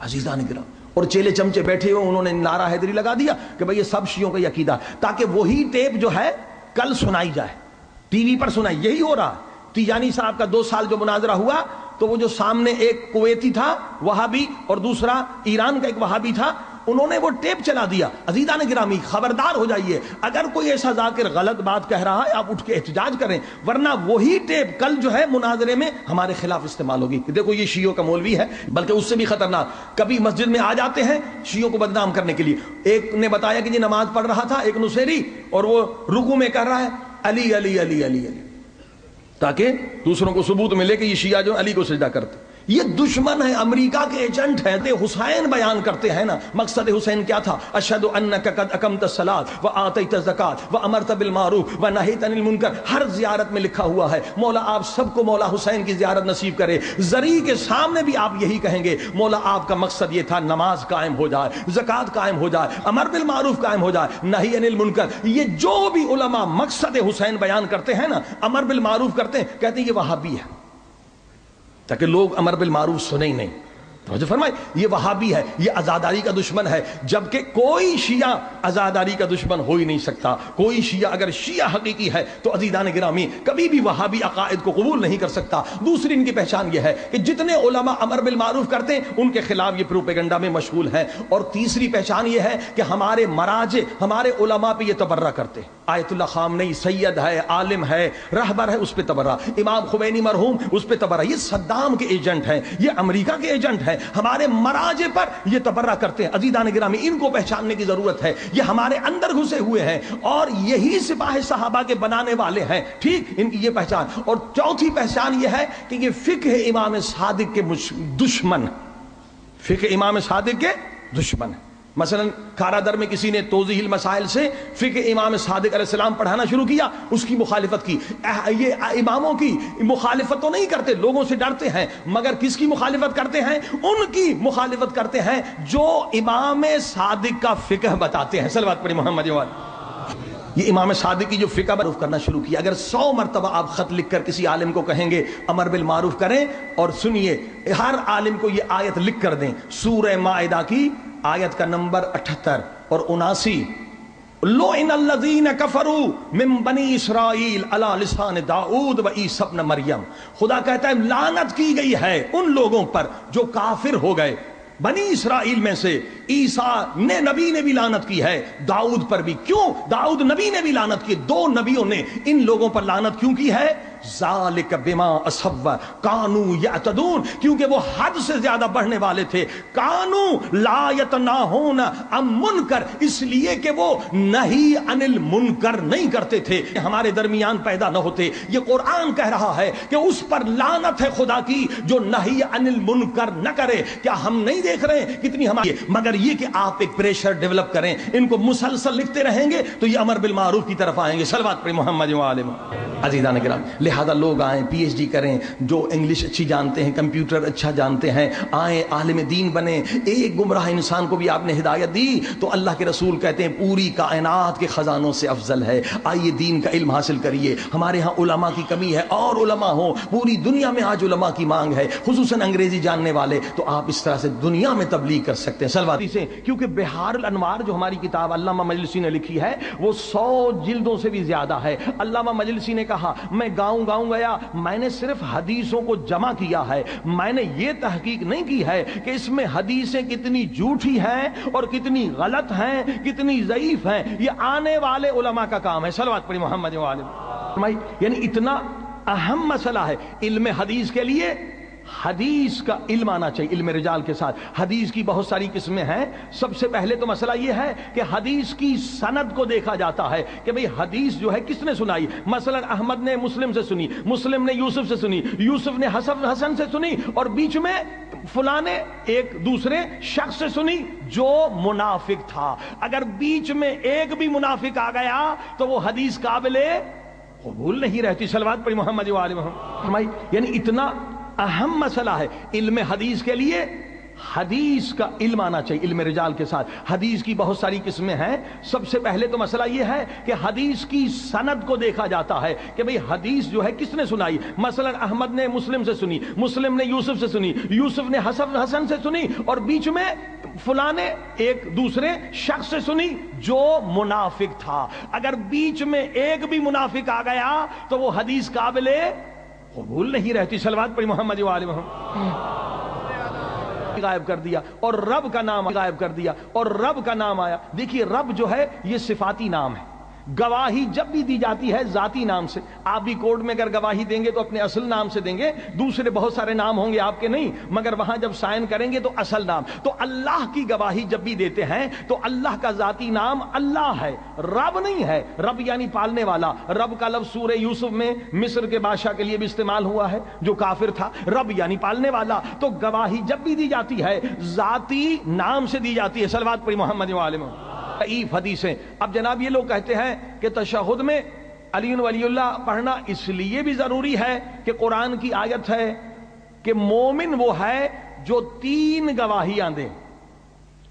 عزیزان گرام، اور چیلے چمچے بیٹھے ہوئے انہوں نے نعرہ حیدری لگا دیا کہ بھئی یہ سب شیعوں کا یہ عقیدہ، تاکہ وہی ٹیپ جو ہے کل سنائی جائے، ٹی وی پر سنائی. یہی ہو رہا ہے. تیجانی صاحب کا 2 سال جو مناظرہ ہوا تو وہ جو سامنے ایک کویتی تھا وہابی اور دوسرا ایران کا ایک وہابی تھا، انہوں نے وہ ٹیپ چلا دیا. عزیزان گرامی خبردار ہو جائیے، اگر کوئی ایسا ذاکر غلط بات کہہ رہا ہے آپ اٹھ کے احتجاج کریں، ورنہ وہی ٹیپ کل جو ہے مناظرے میں ہمارے خلاف استعمال ہوگی. دیکھو یہ شیعوں کا مولوی ہے، بلکہ اس سے بھی خطرناک، کبھی مسجد میں آ جاتے ہیں شیعوں کو بدنام کرنے کے لیے. ایک نے بتایا کہ یہ نماز پڑھ رہا تھا ایک نصیری، اور وہ رکوع میں کر رہا ہے علی علی علی علی علی، تاکہ دوسروں کو ثبوت ملے کہ یہ شیعہ جو علی کو سجدہ کرتے. یہ دشمن ہے، امریکہ کے ایجنٹ ہیں. حسین بیان کرتے ہیں نا، مقصد حسین کیا تھا؟ اشہد انک قد اقمت الصلاۃ وآتیت الزکاۃ وامرت بالمعروف ونہیت عن المنکر. ہر زیارت میں لکھا ہوا ہے مولا آپ سب کو مولا حسین کی زیارت نصیب کرے. زری کے سامنے بھی آپ یہی کہیں گے، مولا آپ کا مقصد یہ تھا نماز قائم ہو جائے، زکوٰۃ قائم ہو جائے، امر بالمعروف قائم ہو جائے، نہی عن المنکر. یہ جو بھی علماء مقصد حسین بیان کرتے ہیں نا، امر بالمعروف کرتے ہیں، کہتے ہیں یہ وہابی ہے، تاکہ لوگ امر بالمعروف سنیں ہی نہیں. توجہ فرمائے، یہ وہابی ہے، یہ آزاداری کا دشمن ہے. جبکہ کوئی شیعہ آزاداری کا دشمن ہو ہی نہیں سکتا. کوئی شیعہ اگر شیعہ حقیقی ہے تو عزیزان گرامی کبھی بھی وہابی عقائد کو قبول نہیں کر سکتا. دوسری ان کی پہچان یہ ہے کہ جتنے علماء امر بالمعروف کرتے ہیں ان کے خلاف یہ پروپیگنڈا میں مشغول ہیں. اور تیسری پہچان یہ ہے کہ ہمارے مراجع، ہمارے علماء پہ یہ تبرہ کرتے ہیں. آیت اللہ خامنئی سید ہے، عالم ہے، رہبر ہے، اس پہ تبرہ. امام خمینی مرحوم، اس پہ تبرہ. یہ صدام کے ایجنٹ ہیں، یہ امریکہ کے ایجنٹ ہیں، ہمارے مراجع پر یہ تبرہ کرتے ہیں. عزیزان گرامی ان کو پہچاننے کی ضرورت ہے. یہ ہمارے اندر گھسے ہوئے ہیں اور یہی سپاہ صحابہ کے بنانے والے ہیں. ٹھیک، ان کی یہ پہچان. اور چوتھی پہچان یہ ہے کہ یہ فقہ امام صادق کے دشمن، فقہ امام صادق کے دشمن. مثلا کھارا در میں کسی نے توضیح المسائل سے فقہ امام صادق علیہ السلام پڑھانا شروع کیا، اس کی مخالفت کی. یہ اماموں کی مخالفت تو نہیں کرتے، لوگوں سے ڈرتے ہیں، مگر کس کی مخالفت کرتے ہیں؟ ان کی مخالفت کرتے ہیں جو امام صادق کا فقہ بتاتے ہیں. صلوات پڑھی محمد وآلہ. یہ امام صادق کی جو فقہ معروف کرنا شروع کیا. اگر 100 مرتبہ آپ خط لکھ کر کسی عالم کو کہیں گے امر بالمعروف کریں، اور سنیے ہر عالم کو یہ آیت لکھ کر دیں، سورہ مائدہ کی آیت کا نمبر 78 اور 79، لعن الذین کفروا من بنی اسرائیل علی لسان داؤد و عیسی ابن مریم. خدا کہتا ہے لعنت کی گئی ہے ان لوگوں پر جو کافر ہو گئے بنی اسرائیل میں سے. عیسیٰ نے نبی نے بھی لعنت کی ہے، داؤد پر بھی. کیوں؟ داؤد نبی نے بھی لعنت کی. 2 نبیوں نے ان لوگوں پر لعنت کیوں کی ہے؟ ذالک بما عصوا کانوا یعتدون، کیونکہ وہ حد سے زیادہ بڑھنے والے تھے. کانوا لا یتناہون عن منکر، اس لیے کہ وہ نہی عن المنکر نہیں کرتے تھے، ہمارے درمیان پیدا نہ ہوتے. یہ قرآن کہہ رہا ہے کہ اس پر لعنت ہے خدا کی جو نہی عن المنکر نہ کرے. کیا ہم نہیں دیکھ رہے ہیں کتنی ہماری؟ مگر یہ کہ آپ ایک پریشر ڈیولپ کریں، ان کو مسلسل لکھتے رہیں گے تو یہ امر بالمعروف کی طرف آئیں گے. صلوات پڑھیں محمد وآلہ. عزیزان کرام، لہذا لوگ آئیں پی ایچ ڈی کریں، جو انگلش اچھی جانتے ہیں، کمپیوٹر اچھا جانتے ہیں، آئیں عالم دین بنیں. ایک گمراہ انسان کو بھی آپ نے ہدایت دی تو اللہ کے رسول کہتے ہیں پوری کائنات کے خزانوں سے افضل ہے. آئیے دین کا علم حاصل کریے. ہمارے ہاں علماء کی کمی ہے، اور علماء ہوں. پوری دنیا میں آج علماء کی مانگ ہے، خصوصاً انگریزی جاننے والے. تو آپ اس طرح سے دنیا میں تبلیغ کر سکتے ہیں. سلواتی سے، کیونکہ بہار الانوار جو ہماری کتاب علامہ مجلسی نے لکھی ہے وہ 100 جلدوں سے بھی زیادہ ہے. علامہ مجلسی نے کہا میں گاؤں گیا، میں نے صرف حدیثوں کو جمع کیا ہے، میں نے یہ تحقیق نہیں کی ہے کہ اس میں حدیثیں کتنی جھوٹی ہیں اور کتنی غلط ہیں، کتنی ضعیف ہیں. یہ آنے والے علماء کا کام ہے. صلوات پڑھی محمد وآلہ. یعنی اتنا اہم مسئلہ ہے علم حدیث کے لیے. حدیث کا علم آنا چاہیے علم رجال کے ساتھ. حدیث کی بہت ساری قسمیں ہیں. سب سے پہلے تو مسئلہ یہ ہے کہ حدیث کی سند کو دیکھا جاتا ہے کہ بھئی حدیث جو ہے کس نے سنائی. مثلا احمد نے مسلم سے سنی، مسلم نے یوسف سے سنی، یوسف نے حسن سے سنی، اور بیچ میں فلاں نے ایک دوسرے شخص سے سنی جو منافق تھا. اگر بیچ میں ایک بھی منافق آ گیا تو وہ حدیث قابل قبول نہیں رہتی. صلوات پڑھی محمد وآلہ محمد. یعنی اتنا اہم مسئلہ ہے علم حدیث کے لیے. حدیث کا علم آنا چاہیے، علم رجال کے ساتھ۔ حدیث کی بہت ساری قسمیں ہیں۔ سب سے پہلے تو مسئلہ یہ ہے کہ حدیث کی سند کو دیکھا جاتا ہے کہ بھئی حدیث جو ہے کس نے سنائی۔ مثلا احمد نے مسلم سے سنی، مسلم نے یوسف سے سنی، یوسف نے حسن سے سنی، اور بیچ میں فلاں نے ایک دوسرے شخص سے سنی جو منافق تھا۔ اگر بیچ میں ایک بھی منافق آ گیا تو وہ حدیث قابل قبول نہیں رہتی۔ صلوات پڑھی محمد و آل محمد۔ غائب کر دیا اور رب کا نام غائب کر دیا اور رب کا نام آیا۔ دیکھیے رب جو ہے یہ صفاتی نام ہے۔ گواہی جب بھی دی جاتی ہے ذاتی نام سے۔ آپ بھی کورٹ میں اگر گواہی دیں گے تو اپنے اصل نام سے دیں گے، دوسرے بہت سارے نام ہوں گے آپ کے نہیں، مگر وہاں جب سائن کریں گے تو اصل نام۔ تو اللہ کی گواہی جب بھی دیتے ہیں تو اللہ کا ذاتی نام اللہ ہے، رب نہیں ہے۔ رب یعنی پالنے والا۔ رب کا لفظ سورہ یوسف میں مصر کے بادشاہ کے لیے بھی استعمال ہوا ہے جو کافر تھا۔ رب یعنی پالنے والا۔ تو گواہی جب بھی دی جاتی ہے ذاتی نام سے دی جاتی ہے۔ صلوات پڑھی محمد و آل محمد۔ ضعیف حدیثیں۔ اب جناب یہ لوگ کہتے ہیں کہ تشہد میں علی ولی اللہ پڑھنا اس لیے بھی ضروری ہے کہ قرآن کی آیت ہے کہ مومن وہ ہے جو 3 گواہیاں دے۔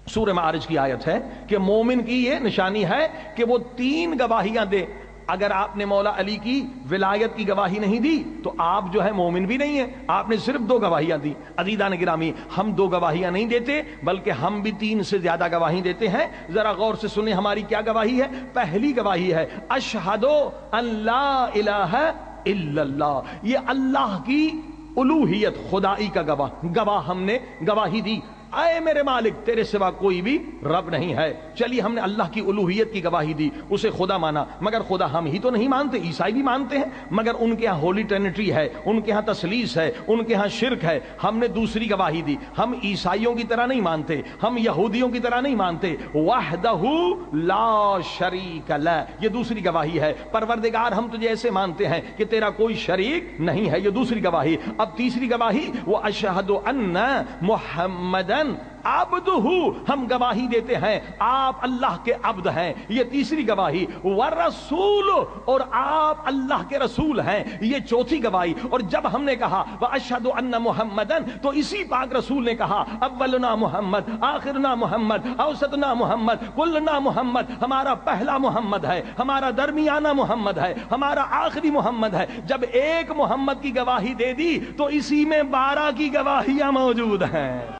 سورہ معارج کی آیت ہے کہ مومن کی یہ نشانی ہے کہ وہ 3 گواہیاں دے۔ اگر آپ نے مولا علی کی ولایت کی گواہی نہیں دی تو آپ جو ہے مومن بھی نہیں ہیں، آپ نے صرف 2 گواہیاں دی۔ عزیزان گرامی، ہم 2 گواہیاں نہیں دیتے بلکہ ہم بھی 3 سے زیادہ گواہی دیتے ہیں۔ ذرا غور سے سنیں ہماری کیا گواہی ہے۔ پہلی گواہی ہے اشہد ان لا الہ الا اللہ، یہ اللہ کی الوہیت خدائی کا گواہ ہم نے گواہی دی، اے میرے مالک تیرے سوا کوئی بھی رب نہیں ہے۔ چلیے ہم نے اللہ کی الوہیت کی گواہی دی، اسے خدا مانا، مگر خدا ہم ہی تو نہیں مانتے، عیسائی بھی مانتے ہیں، مگر ان کے ہاں ہولی ٹرینٹی ہے، ان کے ہاں تثلیث ہے، ان کے ہاں شرک ہے۔ ہم نے دوسری گواہی دی، ہم عیسائیوں کی طرح نہیں مانتے، ہم یہودیوں کی طرح نہیں مانتے، وحدہ لا شریک لہ، یہ دوسری گواہی ہے۔ پروردگار ہم تجھے ایسے مانتے ہیں کہ تیرا کوئی شریک نہیں ہے، یہ دوسری گواہی۔ اب تیسری گواہی وہ اشہد ان محمد عبدہ، ہم گواہی دیتے ہیں آپ اللہ کے عبد ہیں، یہ تیسری گواہی۔ ورسول، اور آپ اللہ کے رسول ہیں، یہ چوتھی گواہی۔ اور جب ہم نے کہا واشہد ان محمدن، تو اسی پاک رسول نے کہا اولنا محمد، آخرنا محمد، اوسطنا محمد، کلنا محمد، ہمارا پہلا محمد ہے، ہمارا درمیانہ محمد ہے، ہمارا آخری محمد ہے۔ جب ایک محمد کی گواہی دے دی تو اسی میں 12 کی گواہیاں موجود ہیں۔